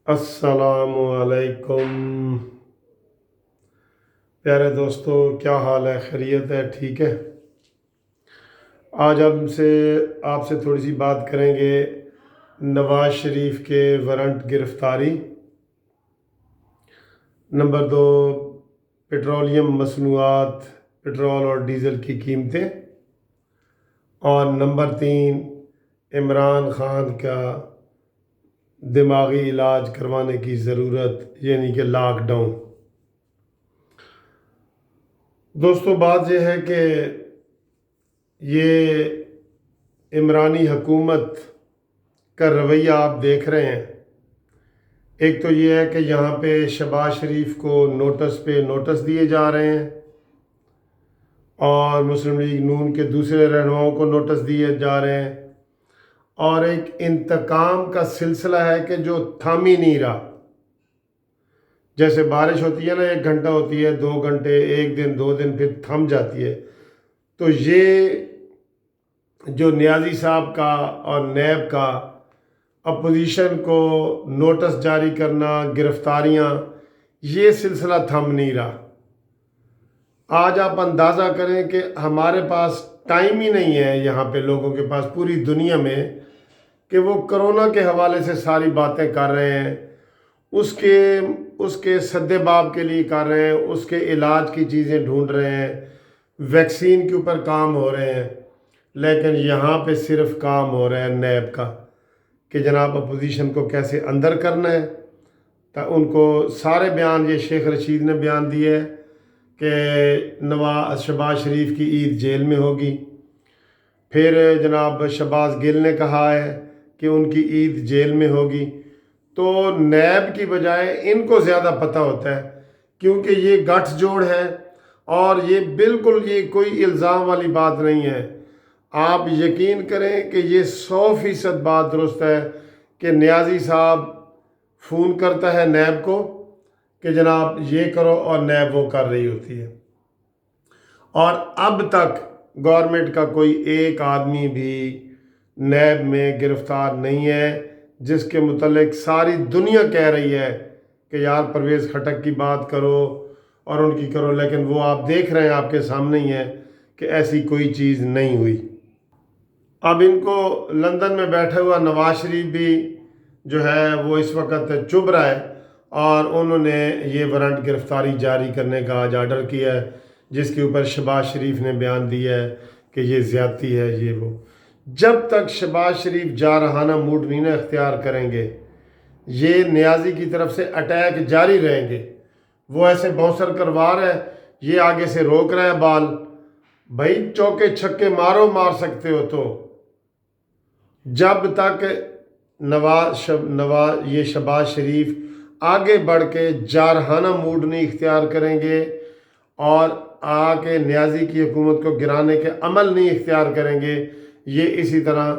अस्सलामुअलैकुम। प्यारे दोस्तों, क्या हाल है? खैरियत है? ठीक है। आज हमसे आपसे थोड़ी सी बात करेंगे नवाज शरीफ के वारंट गिरफ्तारी। नंबर 2, पेट्रोलियम मसनूआत, पेट्रोल और डीज़ल की कीमतें। और नंबर 3, इमरान खान का दिमागी इलाज करवाने की ज़रूरत, यानी कि लॉकडाउन। दोस्तों, बात यह है कि ये इमरानी हुकूमत का रवैया आप देख रहे हैं। एक तो ये है कि यहाँ पे शहबाज शरीफ को नोटिस पे नोटिस दिए जा रहे हैं और मुस्लिम लीग नून के दूसरे रहनुमाओं को नोटिस दिए जा रहे हैं, और एक इंतकाम का सिलसिला है कि जो थम ही नहीं रहा। जैसे बारिश होती है ना, 1 घंटा होती है, 2 घंटे, 1 दिन, 2 दिन, फिर थम जाती है। तो ये जो नियाज़ी साहब का और नैब का अपोजिशन को नोटिस जारी करना, गिरफ्तारियां, ये सिलसिला थम नहीं रहा। आज आप अंदाज़ा करें कि हमारे पास टाइम ही नहीं है यहाँ पे लोगों के पास पूरी दुनिया में कि वो कोरोना के हवाले से सारी बातें कर रहे हैं, उसके उसके सद्देबाब के लिए कर रहे हैं, उसके इलाज की चीज़ें ढूंढ रहे हैं, वैक्सीन के ऊपर काम हो रहे हैं। लेकिन यहाँ पे सिर्फ काम हो रहा है नैब का कि जनाब अपोजिशन को कैसे अंदर करना है। तो उनको सारे बयान, ये शेख रशीद ने बयान दिए है कि शहबाज शरीफ की ईद जेल में होगी। फिर जनाब शहबाज गिल ने कहा है कि उनकी ईद जेल में होगी। तो नैब की बजाय इनको ज़्यादा पता होता है, क्योंकि ये गठजोड़ है और ये बिल्कुल, ये कोई इल्ज़ाम वाली बात नहीं है। आप यकीन करें कि ये 100% बात दुरुस्त है कि नियाज़ी साहब फ़ोन करता है नैब को कि जनाब ये करो, और नैब वो कर रही होती है। और अब तक गवर्नमेंट का कोई एक आदमी भी नैब में गिरफ़्तार नहीं है जिसके मुतल्लिक सारी दुनिया कह रही है कि यार परवेज़ खटक की बात करो और उनकी करो, लेकिन वो आप देख रहे हैं, आपके सामने ही है कि ऐसी कोई चीज़ नहीं हुई। अब इनको लंदन में बैठा हुआ नवाज शरीफ भी जो है वो इस वक्त चुभ रहा है, और उन्होंने ये वारंट गिरफ्तारी जारी करने का आज आर्डर किया है, जिसके ऊपर शहबाज शरीफ ने बयान दिया है कि ये ज़्यादती है, ये वो। जब तक शहबाज शरीफ जारहाना मूड नहीं ना इख्तियार करेंगे, ये नियाज़ी की तरफ से अटैक जारी रहेंगे। वो ऐसे बाउंसर करवा रहा है, ये आगे से रोक रहा है बाल। भाई चौके छक्के मारो, मार सकते हो तो। जब तक ये शहबाज शरीफ आगे बढ़ के जारहाना मूड नहीं इख्तियार करेंगे और आके नियाज़ी की हुकूमत को गिराने के अमल नहीं इख्तियार करेंगे, ये इसी तरह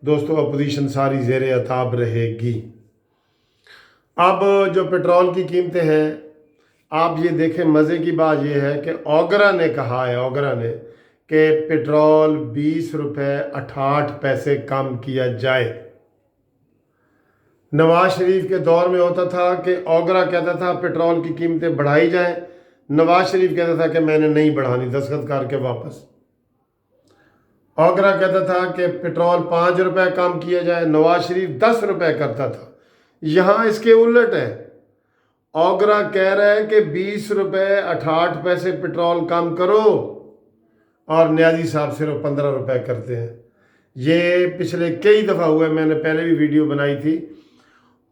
दोस्तों अपोजिशन सारी ज़ेर अताब रहेगी। अब जो पेट्रोल की कीमतें हैं, आप ये देखें, मज़े की बात ये है कि ओगरा ने कहा है, ओगरा ने, कि पेट्रोल 20 रुपये 68 पैसे कम किया जाए। नवाज शरीफ के दौर में होता था कि ओगरा कहता था पेट्रोल की कीमतें बढ़ाई जाएं, नवाज शरीफ कहता था कि मैंने नहीं बढ़ानी, दस्तखत करके वापस। ओगरा कहता था कि पेट्रोल 5 रुपये कम किया जाए, नवाज शरीफ 10 रुपये करता था। यहाँ इसके उलट है, ओगरा कह रहा है कि 20 रुपये 68 पैसे पेट्रोल कम करो, और नियाज़ी साहब सिर्फ 15 रुपये करते हैं। ये पिछले कई दफ़ा हुआ है, मैंने पहले भी वीडियो बनाई थी।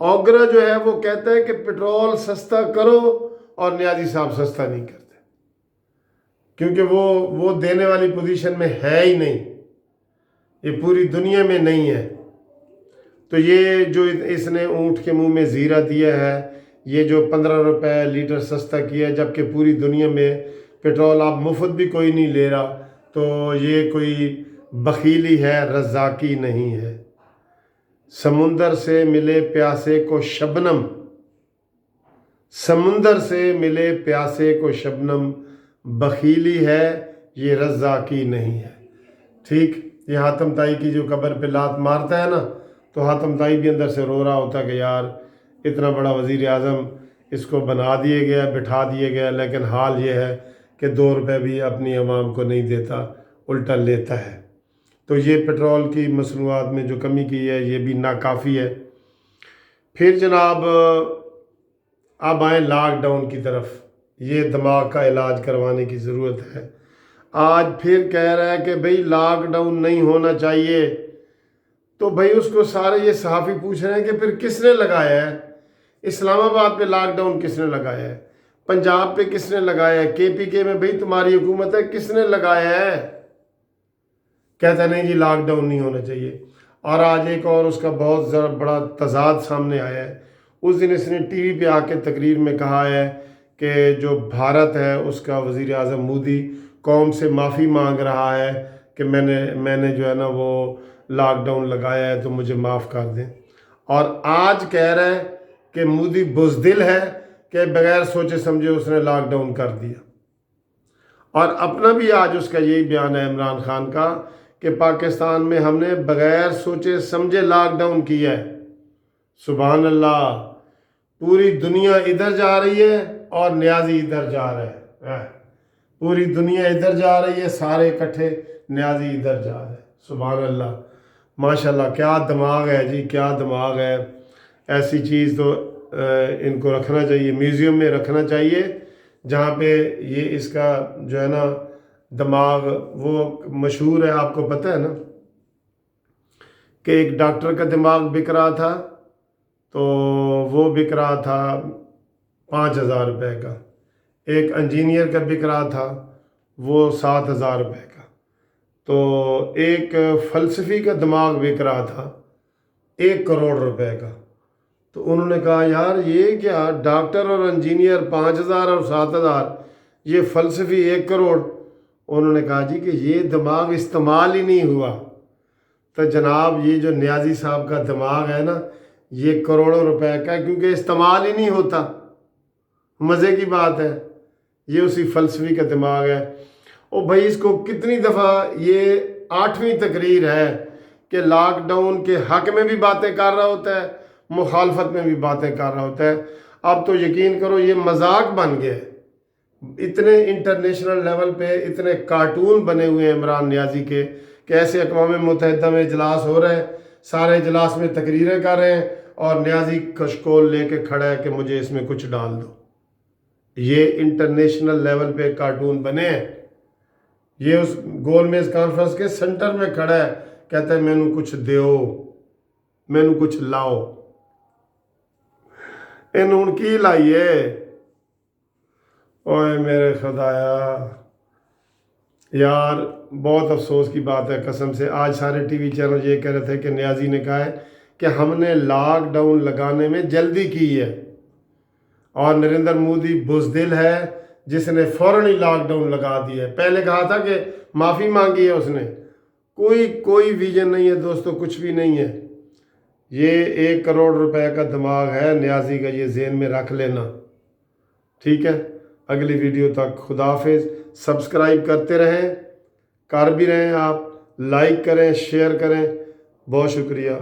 ओगरा जो है वो कहता है कि पेट्रोल सस्ता करो, और नियाज़ी साहब सस्ता नहीं करते, क्योंकि वो देने वाली पोजीशन में है ही नहीं, ये पूरी दुनिया में नहीं है। तो ये जो इसने ऊँट के मुंह में ज़ीरा दिया है, ये जो 15 रुपये लीटर सस्ता किया है, जबकि पूरी दुनिया में पेट्रोल आप मुफ्त भी कोई नहीं ले रहा, तो ये कोई बखीली है, रज़ाकी नहीं है। समुंदर से मिले प्यासे को शबनम, समुंदर से मिले प्यासे को शबनम, बखीली है, ये रज़ाकी नहीं है। ठीक, ये हातम ताई की जो कब्र पे लात मारता है ना, तो हातम ताई भी अंदर से रो रहा होता कि यार اتنا بڑا وزیر اعظم اس کو بنا دیے گیا، بٹھا دیے گیا، لیکن حال یہ ہے کہ 2 روپے بھی اپنی عوام کو نہیں دیتا، الٹا لیتا ہے۔ تو یہ پٹرول کی مصنوعات میں جو کمی کی ہے یہ بھی ناکافی ہے۔ پھر جناب اب آئیں لاک ڈاؤن کی طرف، یہ دماغ کا علاج کروانے کی ضرورت ہے۔ آج پھر کہہ رہا ہے کہ بھئی لاک ڈاؤن نہیں ہونا چاہیے، تو بھئی اس کو سارے یہ صحافی پوچھ رہے ہیں کہ پھر کس نے لگایا ہے؟ اسلام آباد پہ لاک ڈاؤن کس نے لگایا ہے؟ پنجاب پہ کس نے لگایا ہے؟ KPK میں بھئی تمہاری حکومت ہے، کس نے لگایا ہے؟ کہتا نہیں جی لاک ڈاؤن نہیں ہونا چاہیے۔ اور آج ایک اور اس کا بہت ذرا بڑا تضاد سامنے آیا ہے۔ اس دن اس نے ٹی وی پہ آ کے تقریر میں کہا ہے کہ جو بھارت ہے اس کا وزیر اعظم مودی قوم سے معافی مانگ رہا ہے کہ میں نے جو ہے نا وہ لاک ڈاؤن لگایا ہے تو مجھے معاف کر دیں۔ اور آج کہہ رہا ہے کہ مودی بزدل ہے کہ بغیر سوچے سمجھے اس نے لاک ڈاؤن کر دیا۔ اور اپنا بھی آج اس کا یہی بیان ہے عمران خان کا کہ پاکستان میں ہم نے بغیر سوچے سمجھے لاک ڈاؤن کیا ہے۔ سبحان اللہ، پوری دنیا ادھر جا رہی ہے اور نیازی ادھر جا رہا ہے۔ پوری دنیا ادھر جا رہی ہے، سارے اکٹھے، نیازی ادھر جا رہے ہیں۔ سبحان اللہ، ماشاءاللہ، کیا دماغ ہے جی، کیا دماغ ہے۔ ایسی چیز تو ان کو رکھنا چاہیے، میوزیم میں رکھنا چاہیے، جہاں پہ یہ اس کا جو ہے نا دماغ وہ مشہور ہے۔ آپ کو پتہ ہے نا کہ ایک ڈاکٹر کا دماغ بک رہا تھا، تو وہ بک رہا تھا 5,000 روپے کا۔ ایک انجینئر کا بک رہا تھا، وہ 7,000 روپے کا۔ تو ایک فلسفی کا دماغ بک رہا تھا 1 کروڑ روپے کا۔ تو انہوں نے کہا یار یہ کیا، ڈاکٹر اور انجینئر 5,000 اور 7,000، یہ فلسفی 1 کروڑ۔ انہوں نے کہا جی کہ یہ دماغ استعمال ہی نہیں ہوا۔ تو جناب یہ جو نیازی صاحب کا دماغ ہے نا، یہ کروڑوں روپے کا ہے، کیونکہ استعمال ہی نہیں ہوتا۔ مزے کی بات ہے، یہ اسی فلسفی کا دماغ ہے۔ اور بھائی اس کو کتنی دفعہ، یہ 8ویں تقریر ہے کہ لاک ڈاؤن کے حق میں بھی باتیں کر رہا ہوتا ہے، مخالفت میں بھی باتیں کر رہا ہوتا ہے۔ اب تو یقین کرو یہ مذاق بن گیا ہے۔ اتنے انٹرنیشنل لیول پہ اتنے کارٹون بنے ہوئے ہیں عمران نیازی کے کہ ایسے اقوام متحدہ میں اجلاس ہو رہے ہیں، سارے اجلاس میں تقریریں کر رہے ہیں اور نیازی کشکول لے کے کھڑا ہے کہ مجھے اس میں کچھ ڈال دو۔ یہ انٹرنیشنل لیول پہ کارٹون بنے ہیں۔ یہ اس گول میز کانفرنس کے سنٹر میں کھڑا ہے، کہتا ہے میں نو کچھ دیو، میں نو کچھ لاؤ۔ انہوں کی لائیے، اوے میرے خدایا، یار بہت افسوس کی بات ہے قسم سے۔ آج سارے ٹی وی چینل یہ کہہ رہے تھے کہ نیازی نے کہا ہے کہ ہم نے لاک ڈاؤن لگانے میں جلدی کی ہے، اور نریندر مودی بزدل ہے جس نے فوراً ہی لاک ڈاؤن لگا دیا ہے۔ پہلے کہا تھا کہ معافی مانگی ہے اس نے۔ کوئی ویژن نہیں ہے دوستو، کچھ بھی نہیں ہے۔ یہ 1 کروڑ روپے کا دماغ ہے نیازی کا، یہ ذہن میں رکھ لینا، ٹھیک ہے۔ اگلی ویڈیو تک خدا حافظ۔ سبسکرائب کرتے رہیں، کر بھی رہیں آپ، لائک کریں، شیئر کریں، بہت شکریہ۔